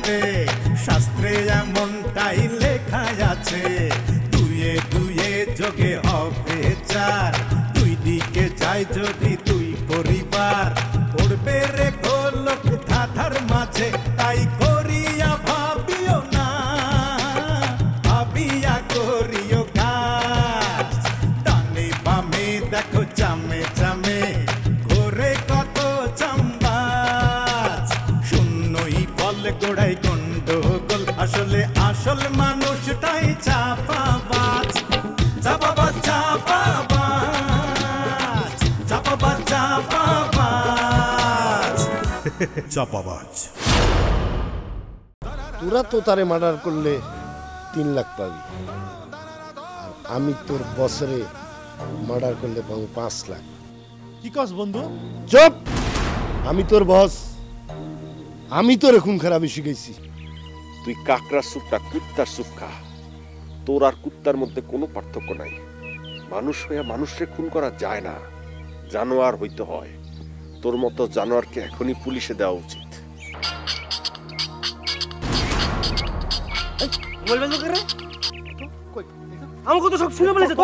রে শাস্ত্রে এমনটাই লেখা আছে দুয়ে দুয়ে যোগে হবে চার দুই দিকে যায় যদি দুই পরিবার পড়বে রে গোলক ধাঁধার মাঝে তাই করিয়া ভাবিও না ভাবিয়া করিও কাজ ডানে বামে দেখো চামে চামে ঘোরে কত চাম্বাজ শূন্যই বলে গোড়াই গন্ডগোল আসলে আসল মানুষটাই চাপাবাজ চাপাবাজ চাপাবাজ চাপাবাজ চাপাবাজ চাপাবাজ তোরা তো তারে মার্ডার করলে 3 লাখ পাবি আর আমি তোর বছরে মার্ডার করলে পাবো 5 লাখ। কি কস বন্ধু? চুপ! আমি তোর বস, আমি তোর খুন খারাপি শিখাইছি। তুই কাকড়ার সুপটা কুত্তার সুপ খা, তোর আর কুত্তার মধ্যে কোনো পার্থক্য নাই। মানুষ হইয়া মানুষকে খুন করা যায় না, জানোয়ার হইতে হয়। তোর মতো জানোয়ারকে এখনই পুলিশে দেওয়া উচিত। আমাকে তো সব শুনে বলেছে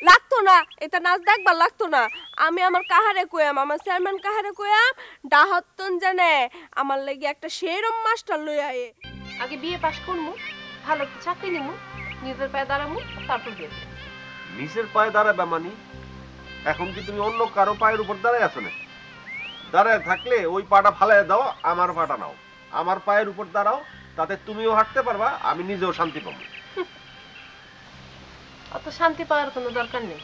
লাগতো না, এটা নাচ দেখবার লাগতো না। আমি আমার কাহারে কইয়াম, আমার চেয়ারম্যান কাহারে কইয়াম ডাহতন জানে আমার লাগি একটা সেরম মাস্টার লই আয়ে। আগে বিয়ে পাস করমু, ভালো একটা চাকরি নিমু, নিজের পায়ে দাঁড়ামু, তারপর বিয়ে। নিজের পায়ে দাঁড়াবে মানি? এখন কি তুমি অন্য কারো পায়ের উপর দাঁড়ায় আছো না? দাঁড়ায় থাকলে ওই পাটা ফালায় দাও, আমার পাটা নাও। আমার পায়ের উপর দাঁড়াও, তাতে তুমিও হাঁটতে পারবা, আমি নিজেও শান্তি পাবো। অত শান্তি পাওয়ার কোনো দরকার নেই।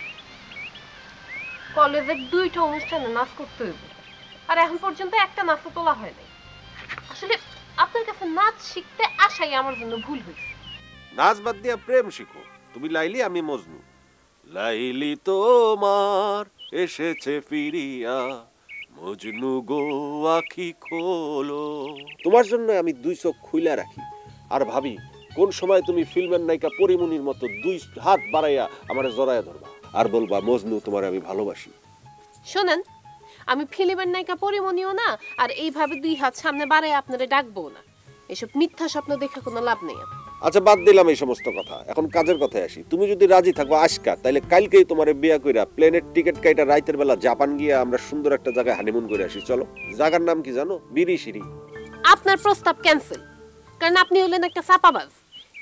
কলেজের 2টা অনুষ্ঠানে নাচ করতে হইব, আর এখন পর্যন্ত একটা নাচও তোলা হয় নাই। আসলে আপনার কাছে নাচ শিখতে আসাই আমার জন্য ভুল হয়েছে। নাচ বাদ দিয়া প্রেম শিখো। তুমি লাইলি, আমি মজনু। লাইলি তোমার এসেছে ফিরিয়া, মজনু গো আখি খোলো। তোমার জন্য আমি 2 চোখ খুইলা রাখি আর ভাবি কোন সময় তুমি ফিল্মের নায়িকা পরিমণির মতো 2 হাত বাড়াইয়া আমারে জড়াইয়া ধরবা আর বলবা মজনু তোমার আমি ভালোবাসি। শোনেন, আমি ফিল্মের নায়িকা পরিমণিও না, আর এইভাবে 2 হাত সামনে বাড়াইয়া আপনারে ডাকবো না। এসব মিথ্যা স্বপ্ন দেখে কোনো লাভ নেই। আচ্ছা, বাদ দিলাম এই সমস্ত কথা, এখন কাজের কথায় আসি। তুমি যদি রাজি থাকো আজকা, তাইলে কালকেই তোমারে বিয়া কইরা প্লেনের টিকিট কাইটা রাতের বেলা জাপান গিয়া আমরা সুন্দর একটা জায়গায় হানিমুন করে আসি। চলো। জায়গার নাম কি জানো? বিরিশিরি। আপনার প্রস্তাব ক্যান্সেল, কারণ আপনি হলেন একটা চাপাবাজ।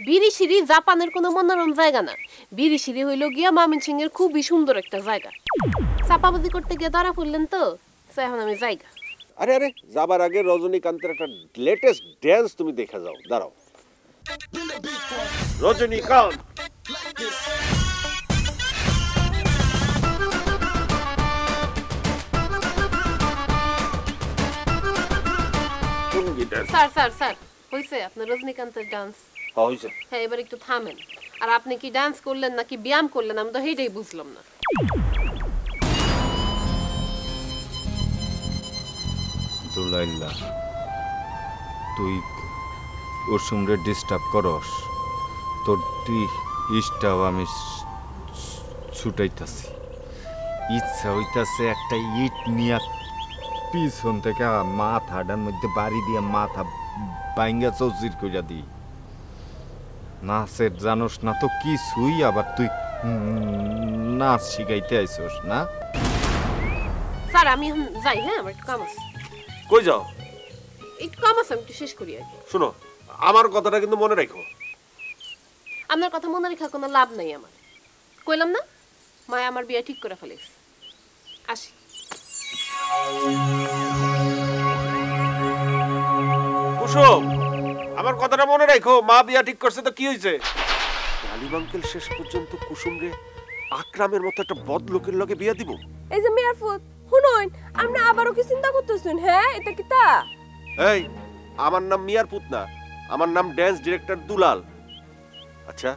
বিরিশিরি জাপানের কোনো মনোরম জায়গা না। বিরিশিরি হইল গিয়া ময়মনসিংহের খুবই সুন্দর একটা জায়গা। চাপাবাজি করতে গিয়ে ধরা পড়লেন তো, এখন আমি জায়গা। আরে আরে, যাবার আগে রজনীকান্তের একটা লেটেস্ট ড্যান্স তুমি দেখে যাও। দাঁড়াও। রজনীকান্ত স্যার স্যার স্যার, হইছে আপনার রজনীকান্তের ডান্স? হইছে। হ্যাঁ, এবার একটু থামেন। আর আপনি কি ডান্স করলেন নাকি ব্যায়াম করলেন, আমি তো সেইটাই বুঝলাম না। দুলাইল্লা, তুই ওর সঙ্গে ডিস্টার্ব করস, তোর ইস্টাও আমি ছুটাইতাছি। ইচ্ছা হইতাছে একটা ইট নিয়া পিছন থেকে মাথাটার মধ্যে বাড়ি দিয়ে মাথা বাইঙ্গা চৌচির কইরা দিই। নাচের জানোস না তো কিছুই, আবার তুই নাচ শিখাইতে আইছস না? স্যার আমি এখন যাই, হ্যাঁ আমার একটু কাম আছে। কই যাও? একটু কাম আছে, আমি একটু শেষ করি আগে। শোনো, আমার কথাটা কিন্তু মনে রাখো। আপনার কথা মনে রাখা কোনো লাভ নাই আমার। কইলাম না, মায়া আমার বিয়ে ঠিক করে ফেলেছে। আসি। কুসুম, আমার কথাটা মনে রাখো। মা বিয়া ঠিক করছে তো কি হয়েছে? ডালিম আঙ্কেল শেষ পর্যন্ত কুসুম রে আকরামের মতো একটা বদ লোকের লগে বিয়া দিব। এই যে মিয়ারফুত শুনুন, আপনি আবারও কি চিন্তা করতেছেন? হ্যাঁ, এটা কি তা? এই, আমার নাম মিয়ারপুত না, আমার নাম ড্যান্স ডিরেক্টর দুলাল। আচ্ছা,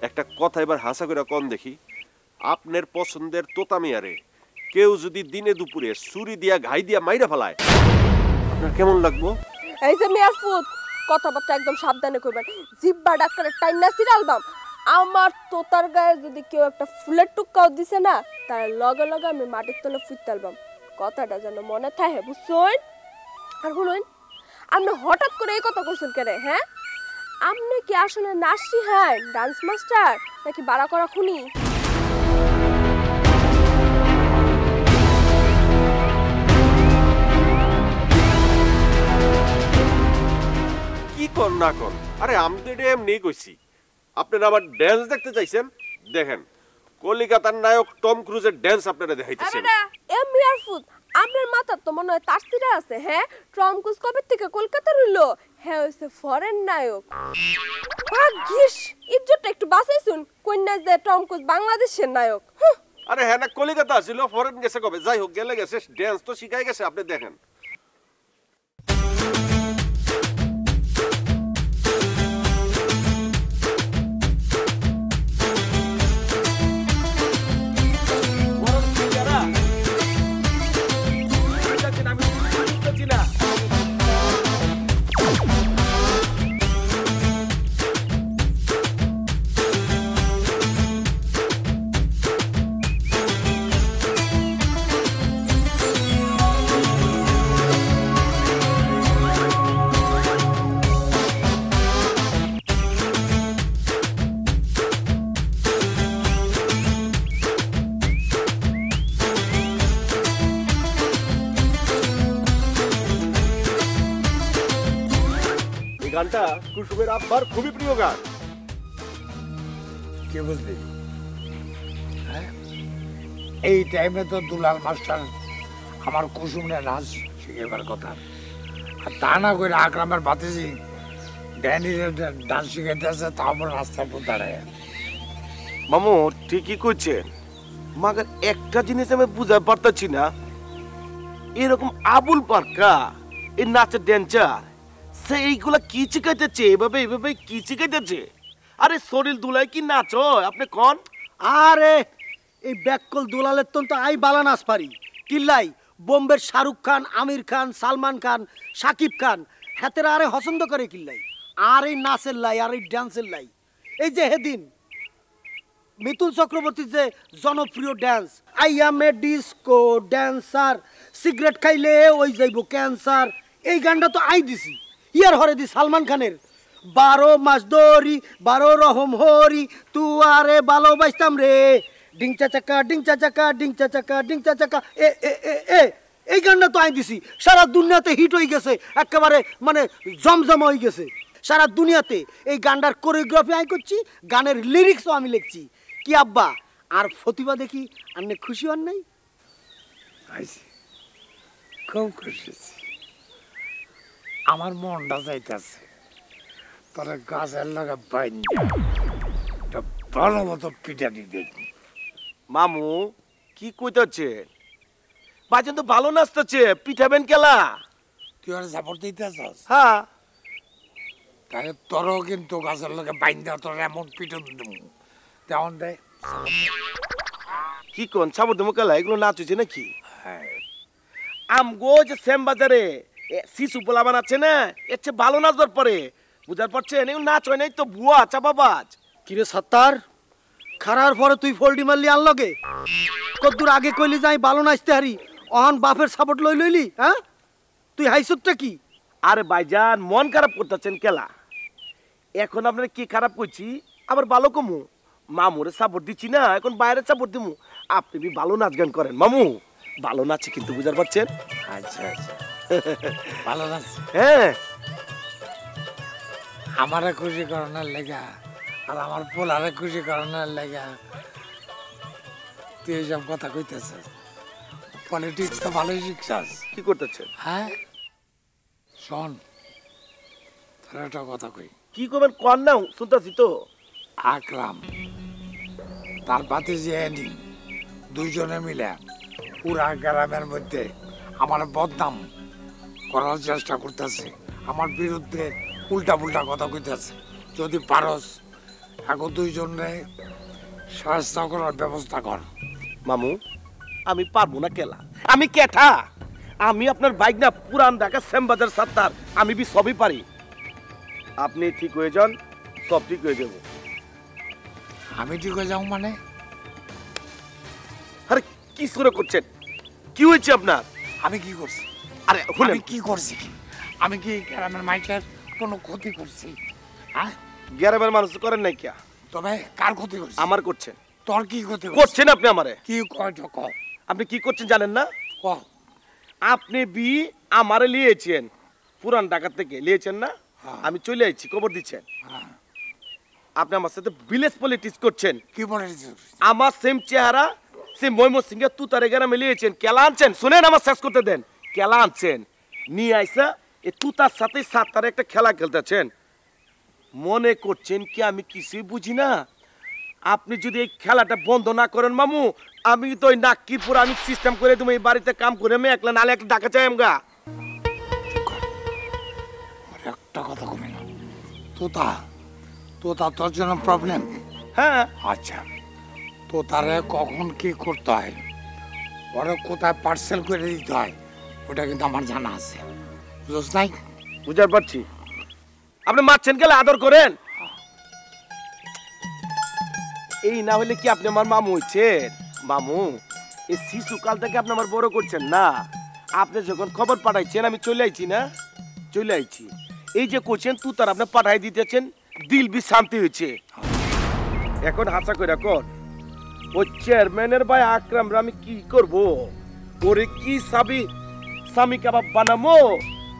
একটা কথা এবার হাসা করে কন দেখি। আপনার পছন্দের তোতা মিয়ারে কেউ যদি দিনে দুপুরে ছুরি দিয়া ঘাই দিয়া মাইরা ফেলায়, আপনার কেমন লাগবো? এই যে মিয়ারফুত, কথাবার্তা একদম সাবধানে কইবেন। জিব্বা ডাক্তারের টাইনা সিরালবাম। আমার তোতার গায়ে যদি কেউ একটা ফুলের টুকাও দিছে না, তার লগে লগে আমি মাটির তলে ফুটতালবাম। কথাটা যেন মনে থাকে, বুঝছেন? আর শুনুন, আপনি হঠাৎ করে এই কথা কইছেন কেন? হ্যাঁ, আপনি কি আসলে নাচ শিখান, ডান্স মাস্টার নাকি বাড়া করা খুনি? কি কর না কর, আরে আমি তো এটা এমনি কইছি। আপনারা আবার ড্যান্স দেখতে চাইছেন? দেখেন, কলিকাতার নায়ক টম ক্রুজের ড্যান্স আপনারা দেখাইতেছেন। আপনার মাথার তো মনে হয় তারসিরা আছে। হ্যাঁ, টম ক্রুজ কবে থেকে কলকাতা রইলো? হ্যাঁ, হইছে ফরেন নায়ক। ভাগ্যিস ইজ্জতটা একটু বাঁচাইছুন, কন্যা যে টম ক্রুজ বাংলাদেশের নায়ক। আরে হ্যাঁ না, কলিকাতা ছিল, ফরেন গেছে কবে? যাই হোক, গেলে গেছে, ড্যান্স তো শিখাই গেছে। আপনি দেখেন। গানটা কুসুমের আব্বার খুবই প্রিয় গান। কে বুঝলি? এই টাইমে তো দুলাল মাস্টার আমার কুসুমনে নাচ শিখেবার কথা, আর তা না করে আকরামের ভাতিজি ড্যানির ডান্স শিখাইতে আছে, তারপর রাস্তার উপর দাঁড়ায়। মামু ঠিকই কইছেন, মাগার একটা জিনিস আমি বুঝতে পারতাছি না, এরকম আবুল পার্কা এই নাচের ড্যান্সার সে এইগুলা কি শিখাইতেছে? এভাবে এভাবে কি শিখাইতেছে? আরে শরীর দুলাই কি নাচ হয় আপনি কন? আরে এই ব্যাককল দুলালের তো আই বালা নাচ পারি কিল্লাই। বোম্বের শাহরুখ খান, আমির খান, সালমান খান, সাকিব খান হাতেরা আরে পছন্দ করে কিল্লাই। আর এই নাচের লাই, আর এই ড্যান্সের লাই, এই যে হেদিন মিতুল চক্রবর্তীর যে জনপ্রিয় dance, I M A disco dancer, cigarette খাইলে ওই যাইব ক্যান্সার, এই গানটা তো আই দিছি। ইয়ার হরে দি সালমান খানের 12 মাস ধরি 12 রহম হরি তু আরে ভালোবাসতাম রে, ডিংচা চাকা ডিংচা চাকা ডিংচা চাকা ডিংচা চাকা, এ এ এ এ এই গানটা তো আই দিছি। সারা দুনিয়াতে হিট হয়ে গেছে, একেবারে মানে জমজমা হয়ে গেছে সারা দুনিয়াতে। এই গানটার কোরিওগ্রাফি আই করছি, গানের লিরিক্সও আমি লিখছি। কি আব্বা আর ফতিবা দেখি আপনি খুশি হন নাই? খুব খুশি, আমার মনটা চাইতেছে তোরা গাছের লাগা বাইন্দা ভালো মতো পিটানি দেখি। মামু কি কইতাছে? বাজন তো ভালো নাচতেছে, পিঠাবেন কেলা? তুই আর সাপোর্ট দিতেছ? হ্যাঁ, তাহলে তোরও কিন্তু গাছের লাগা বাইন্দা তোর এমন পিটন দেব তেমন দেয়। কি কোন সাবর দেবো কেলা? এগুলো নাচ হয়েছে নাকি? হ্যাঁ, আমগো যে শ্যাম বাজারে শিশু পোলা বানাচ্ছে না, এর চেয়ে ভালো নাচবার পরে বুঝার পারছেন? এগুলো নাচ হয় নাই তো, ভুয়া চাপাবাজ। কিরে সত্তার, খারার পরে তুই ফোল্ডি মারলি আনলগে? কতদূর আগে কইলি যাই ভালো নাচতে হারি, অহন বাপের সাপোর্ট লইলি? হ্যাঁ, তুই হাইসুটটা কি? আরে ভাইজান মন খারাপ করতেছেন কেলা? এখন আপনার কি খারাপ করছি? আবার ভালো কমু মামুরে সাপোর্ট দিচ্ছি না, এখন বাইরে সাপোর্ট দিমু। আপনি বি ভালো নাচ গান করেন মামু, ভালো নাচে কিন্তু বুঝার পারছেন? আচ্ছা আচ্ছা, ভালো নাচ। হ্যাঁ, আমারে খুশি করানোর লেগা আর আমার পোলারে খুশি করানোর লেগা তুই এইসব কথা কইতেছিস? পলিটিক্স তো ভালোই শিখছাস। কি করতেছেন? হ্যাঁ শোন, তোর একটা কথা কই। কি করবেন কর না, শুনতেছি তো। আকরাম তার ভাতিজি এনি দুইজনে মিলে পুরা গ্রামের মধ্যে আমার বদনাম করার চেষ্টা করতেছে, আমার বিরুদ্ধে উল্টা পুল্টা কথা কইতেছে। যদি পারস এখন দুইজনে সাহায্য করার ব্যবস্থা কর। মামু আমি পারবো না কেলা, আমি কেঠা, আমি আপনার বাইক না পুরান ঢাকা শ্যামবাজার সাত্তার, আমি বি সবই পারি। আপনি ঠিক হয়ে যান, সব ঠিক হয়ে যাবো। আমি ঠিক হয়ে যাও মানে? আরে কি শুরু করছেন? কি হয়েছে আপনার? আমি কি করছি? আরে আমি কি করছি? আমি কি গ্রামের মানুষের কোনো ক্ষতি করছি? হ্যাঁ, গ্রামের মানুষ করেন নাই কিয়া? তবে কার ক্ষতি করছি? আমার করছেন। তোর কি ক্ষতি করছেন আপনি আমারে? কি কয় ক? আপনি কি করছেন জানেন না? ক। আপনি বি আমারে লিয়েছেন পুরান ঢাকা থেকে, লিয়েছেন না? আমি চলে আইছি, খবর দিচ্ছেন। আপনি আমার সাথে ভিলেজ পলিটিক্স করছেন। কি পলিটিক্স? আমার সেম চেহারা সে ময়মন সিংহে তুতারে গ্রামে লিয়েছেন। কেলা আনছেন, শুনেন আমার শেষ করতে দেন। কেলা আনছেন নিয়ে আইসা এ তুতার সাথে সাতটারে একটা খেলা খেলতেছেন। মনে করছেন কি আমি কিছুই বুঝি না? আপনি যদি এই খেলাটা বন্ধ না করেন মামু, আমি তো ওই নাক্কিরপুর আমি সিস্টেম করে তুমি এই বাড়িতে কাম করে আমি একলা নালে একটা ডাকা চাই আমগা। একটা কথা কমে না, তোতা তোতা তোর জন্য প্রবলেম? হ্যাঁ। আচ্ছা, তো তারে কখন কি করতে হয়, ওরা কোথায় পার্সেল করে দিতে হয়, ওটা কিন্তু আমার জানা আছে। বুঝছ নাই? বুঝতে পারছি। আপনি মারছেন গেলে আদর করেন। এই না হলে কি আপনি আমার মামু হইছেন? মামু এই শিশুকাল থেকে আপনি আমার বড় করছেন না। আপনি যখন খবর পাঠাইছেন আমি চলে আইছি না, চলে আইছি। এই যে করছেন তু তার আপনি পাঠাই দিতেছেন, দিল বি শান্তি হয়েছে। এখন হাসা করে কর, ওই চেয়ারম্যানের ভাই আকরামরা আমি কি করব? ওরে কি সাবি স্বামী কাবাব বানাবো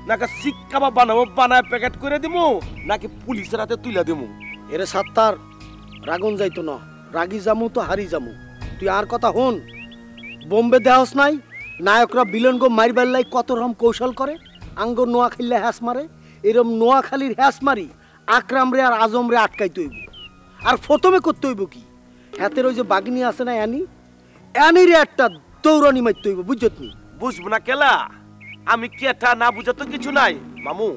নাকি শিক কাবাব বানাবো, বানায় প্যাকেট করে দিমু নাকি পুলিশের হাতে তুলে দিমু? এরে সাত্তার, রাগুন যাইতো না, রাগি জামু তো হারি জামু। তুই আর কথা হন, বোম্বে দেহস নাই নায়করা বিলন গো মারিবার লাই কত রকম কৌশল করে। আঙ্গ নোয়া খেললে হ্যাস মারে, এরম নোয়াখালীর হ্যাস মারি আকরাম রে আর আজম রে আটকাইতে হইব। আর প্রথমে করতে হইব কি, হাতের ওই যে বাগিনী আছে না অ্যানি রে একটা দৌড়ানি মারতে হইব, বুঝছত নি? বুঝবো না কেলা, আমি কেটা না বুঝা তো কিছু নাই মামু।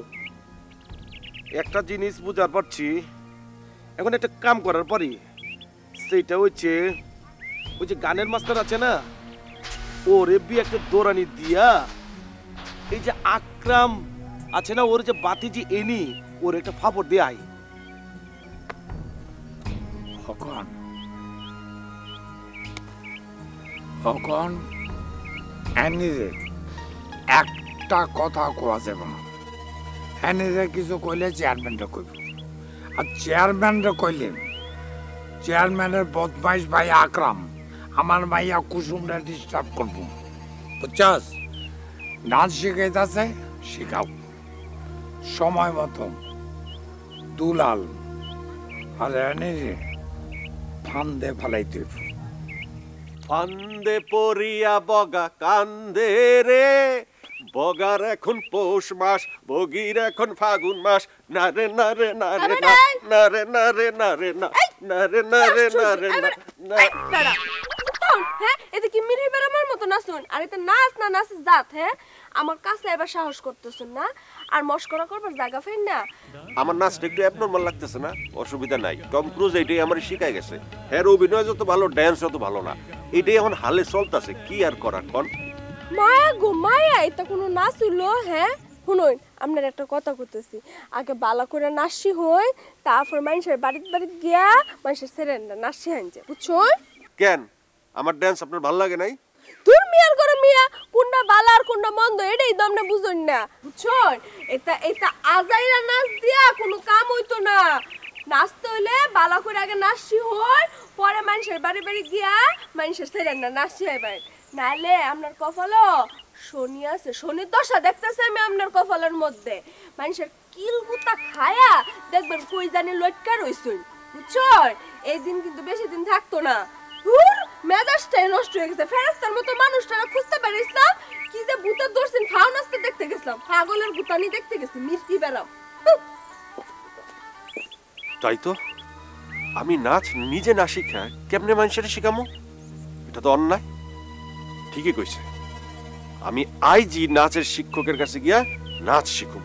একটা জিনিস বুঝার পারছি, এখন একটা কাম করার পরই সেইটা হচ্ছে ওই যে গানের মাস্টার আছে না, ওরে বি একটা দৌড়ানি দিয়া এই যে আকরাম আছে না, ওর যে বাতিজি এনি ওর একটা ফাপড় দিয়ে আই। একটা কথা কোয়া যাবে না, এনে কিছু কইলে চেয়ারম্যানরা কইব, আর চেয়ারম্যানরা কইলে চেয়ারম্যানের বদমাইশ ভাই আকরাম আমার মাইয়া কুসুমরা ডিস্টার্ব করবো। বুঝছস? নাচ শিখাইতেছে, শিখাও সময় মতো। দুলাল আর এনে ফান্দে ফালাইতে হইব। ফান্দে পড়িয়া বগা কান্দে রে, বগার এখন পৌষ মাস, বগির এখন ফাগুন মাস। নারে নারে নারে না, নারে নারে নারে না, নারে নারে নারে না। হ্যাঁ, এটা কি মিরি বেরামার মতো নাচুন? আর এটা নাচ না নাচ জাত? হ্যাঁ, আমার কাছে এবার সাহস করতেছেন না, আর মস্করা করবার জায়গা ফের না। আমার নাচটা একটু অ্যাবনর্মাল লাগতেছে না? অসুবিধা নাই, টম ক্রুজ এইটাই আমার শিখাই গেছে। হ্যাঁ, অভিনয় যত ভালো, ড্যান্স যত ভালো না। এটাই এখন হালে চলতেছে, কি আর করার কোন? মায়া গো মায়া, এটা কোনো নাচ হইলো? হ্যাঁ শুনুন, আপনার একটা কথা করতেছি, আগে বালা করে নাচি হই, তারপর মানুষের বাড়িতে বাড়িতে গিয়া মানুষের সেরেন্ডা নাচি হানছে, বুঝছো? কেন আমার ড্যান্স আপনার ভালো লাগে নাই? তোর মিয়ার করে মিয়া, কোনটা বালা আর কোনটা মন্দ এটাই তো আমরা বুঝুন না, বুঝছো? এটা আজাইরা নাচ দিয়া কোনো কাম হইতো না। নাচতে হইলে বালা করে আগে নাচি হই, পরে মানুষের বাড়ি বাড়ি গিয়া মানুষের সেরেন্ডা নাচি হইবেন। নাইলে আপনার কপালও শনি আছে, শনির দশা দেখতেছে আমি আপনার কপালের মধ্যে। মানুষের কিলগুতা খায়া দেখবেন কই জানি লটকা রইছুন, বুঝছো? এই দিন কিন্তু বেশি দিন থাকতো না। মেজাজটাই নষ্ট হয়ে গেছে, ফেরেস্তার মতো মানুষটারা খুঁজতে পারিস না। কি যে ভূতের দর্শন ফাও নাচতে দেখতে গেছিলাম, পাগলের ভূতানি দেখতে গেছি, মির্কি বেরাম। তাই তো, আমি নাচ নিজে না শিখা কেমনে মানুষের শিখামো? এটা তো অন্যায়। ঠিকই কইছে, আমি আইজি নাচের শিক্ষকের কাছে গিয়া নাচ শিখুম।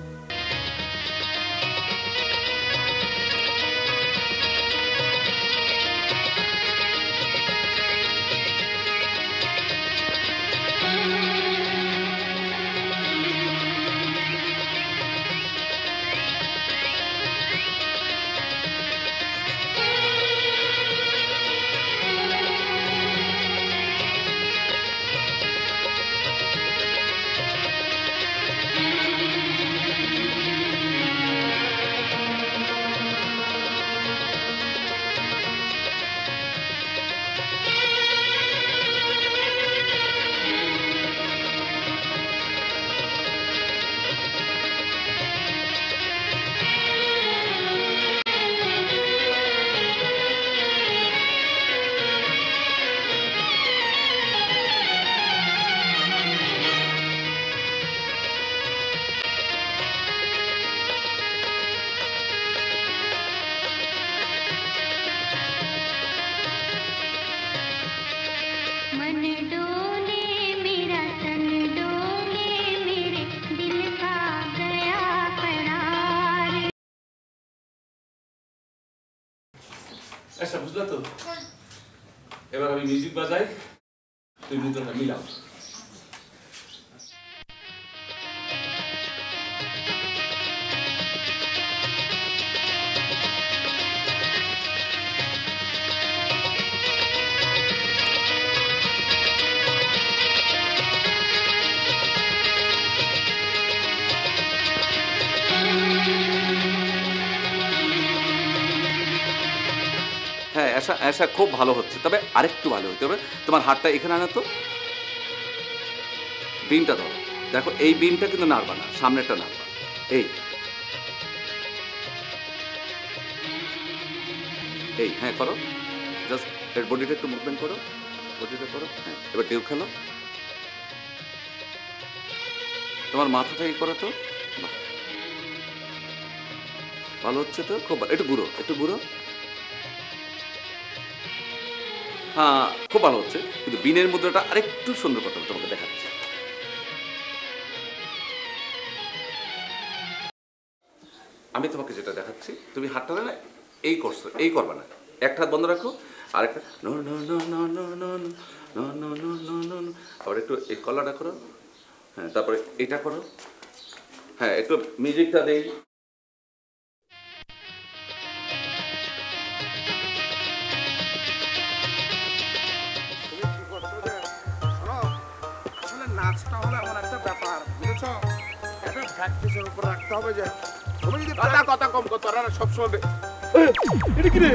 আচ্ছা বুঝলা তো, এবার আমি মিউজিক বাজাই, তুই মুদ্রাটা মিলাও। হ্যাঁ আশা আশা খুব ভালো হচ্ছে, তবে আরেকটু ভালো হতে হবে। তোমার হাতটা এখানে আনো তো, বিনটা ধরো। দেখো এই বিনটা কিন্তু নাড়বা না, সামনেটা নাড়বা। এই এই হ্যাঁ করো, জাস্ট এর বডিটা একটু মুভমেন্ট করো, বডিটা করো। হ্যাঁ এবার ঢেউ খেলো। তোমার মাথাটা এই করো তো, ভালো হচ্ছে তো, খুব ভালো। একটু ঘুরো, একটু ঘুরো। হ্যাঁ খুব ভালো হচ্ছে, কিন্তু বিনের মুদ্রাটা আরেকটু সুন্দর করতে হবে, তোমাকে দেখাচ্ছি। আমি তোমাকে যেটা দেখাচ্ছি, তুমি হাতটা না এই করছো, এই করবা না, একটা হাত বন্ধ রাখো, আর একটা আবার একটু এই কলাটা করো। হ্যাঁ তারপরে এটা করো। হ্যাঁ একটু মিউজিকটা দেই। নাচটা হলো এমন একটা ব্যাপার, বুঝেছ? এটা প্র্যাকটিসের উপর রাখতে হবে। যে তুমি যদি কথা কম করতে পারো না সবসময়। এটা কি রে?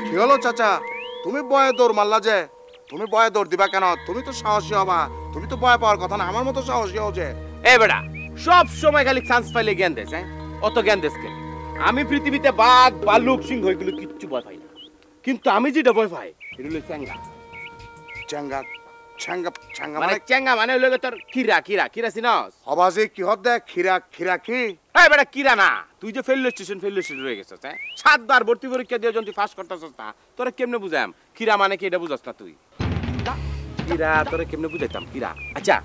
কি হলো চাচা? তুমি বয়ে দৌড় মারলা যে? তুমি বয়ে দৌড় দিবা কেন? তুমি তো সাহসী হবা, তুমি তো বয়ে পাওয়ার কথা না, আমার মতো সাহসী হও যে। এ বেটা সব সময় খালি চান্স পাইলে জ্ঞান দেস, হ্যাঁ অত জ্ঞান দেস কে? আমি পৃথিবীতে বাঘ ভাল্লুক সিংহ এগুলো কিচ্ছু ভয় পাই না, কিন্তু আমি যেটা ভয় পাই এটা হলো চ্যাঙ্গা। চ্যাঙ্গা? মানে চ্যাঙ্গা মানে হলো তোর খিরা খিরা খিরা চিনস? আবাজে কি হদ দেখ খিরা খিরা কি? এই বেটা কিরা না, তুই যে ফেল স্টেশন রয়ে গেছিস, হ্যাঁ 7 বার ভর্তি পরীক্ষা দিয়ে যখন তুই পাস করতেছিস না, তোরা কেমনে বুঝাম খিরা মানে কি? এটা বুঝাস না তুই? কিরা তোরা কেমনে বুঝাইতাম কিরা? আচ্ছা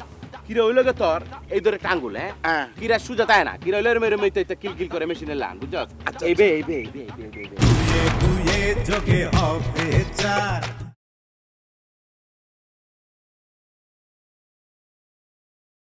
কিরা হইলো গে তোর এই ধরে টাঙ্গুল, হ্যাঁ কিরা সুজা তাই না, কিরা হইলো এরম কিল কিল করে মেশিনের লান, বুঝছস? আচ্ছা এইবে এইবে এইবে এইবে দুয়ে দুয়ে যোগে হবে 4